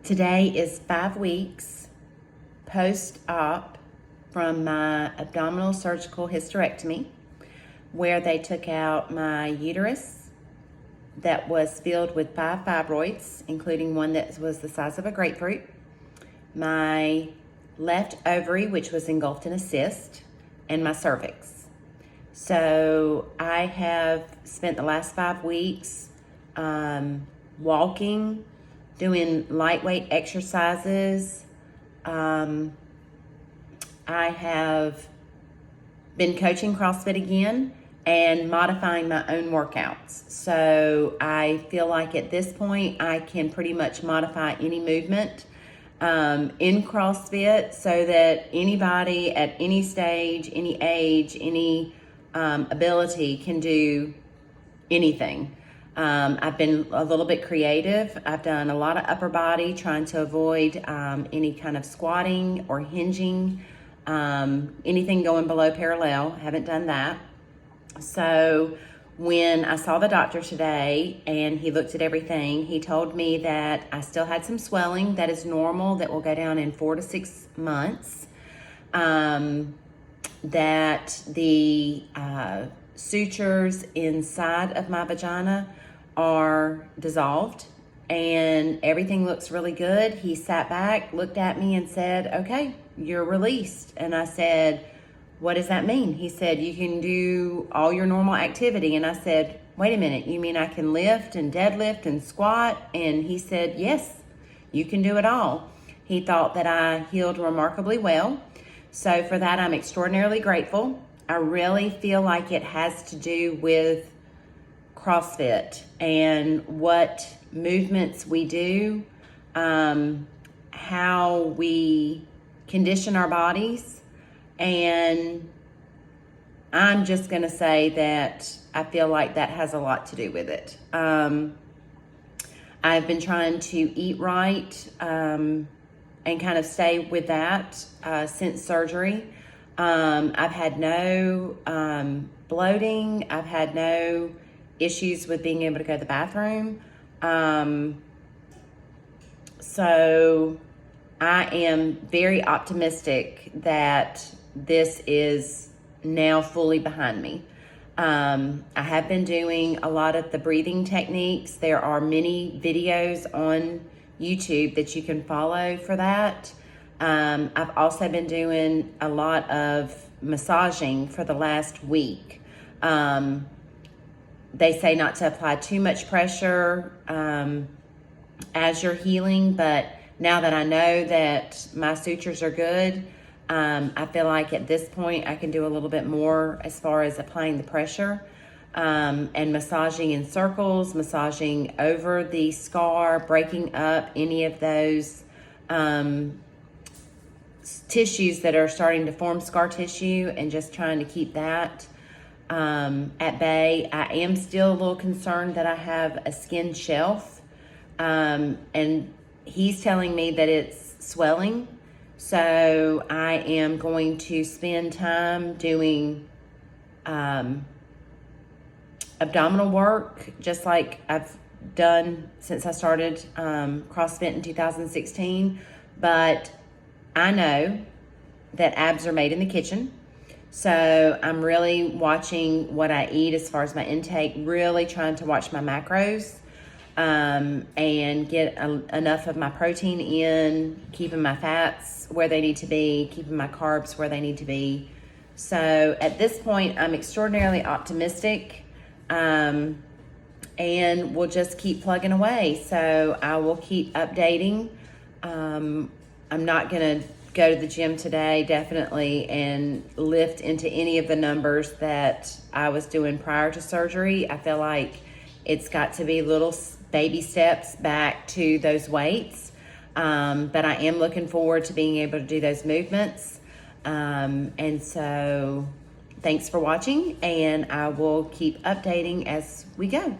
Today is 5 weeks post-op from my abdominal surgical hysterectomy, where they took out my uterus that was filled with 5 fibroids, including one that was the size of a grapefruit, my left ovary, which was engulfed in a cyst, and my cervix. So I have spent the last 5 weeks walking, doing lightweight exercises. I have been coaching CrossFit again and modifying my own workouts. So I feel like at this point I can pretty much modify any movement in CrossFit so that anybody at any stage, any age, any ability can do anything. I've been a little bit creative. I've done a lot of upper body, trying to avoid any kind of squatting or hinging, anything going below parallel. Haven't done that. So when I saw the doctor today and he looked at everything, he told me that I still had some swelling that is normal, that will go down in 4 to 6 months, that the sutures inside of my vagina are dissolved and everything looks really good. He sat back, looked at me and said, "Okay, you're released." And I said, "What does that mean?" He said, "You can do all your normal activity." And I said, "Wait a minute, you mean I can lift and deadlift and squat?" And he said, "Yes, you can do it all." He thought that I healed remarkably well. So for that, I'm extraordinarily grateful. I really feel like it has to do with CrossFit and what movements we do, how we condition our bodies. And I'm just going to say that I feel like that has a lot to do with it. I've been trying to eat right and kind of stay with that since surgery. I've had no bloating. I've had no issues with being able to go to the bathroom. So I am very optimistic that this is now fully behind me. I have been doing a lot of the breathing techniques. There are many videos on YouTube that you can follow for that. I've also been doing a lot of massaging for the last week. They say not to apply too much pressure as you're healing, but now that I know that my sutures are good, I feel like at this point I can do a little bit more as far as applying the pressure and massaging in circles, massaging over the scar, breaking up any of those tissues that are starting to form scar tissue, and just trying to keep that at bay. I am still a little concerned that I have a skin shelf, and he's telling me that it's swelling. So I am going to spend time doing abdominal work, just like I've done since I started CrossFit in 2016. But I know that abs are made in the kitchen. So I'm really watching what I eat as far as my intake, really trying to watch my macros and get enough of my protein in, keeping my fats where they need to be, keeping my carbs where they need to be. So at this point, I'm extraordinarily optimistic, and we'll just keep plugging away. So I will keep updating. I'm not going to go to the gym today, definitely, and lift into any of the numbers that I was doing prior to surgery. I feel like it's got to be little baby steps back to those weights. But I am looking forward to being able to do those movements. And so thanks for watching, and I will keep updating as we go.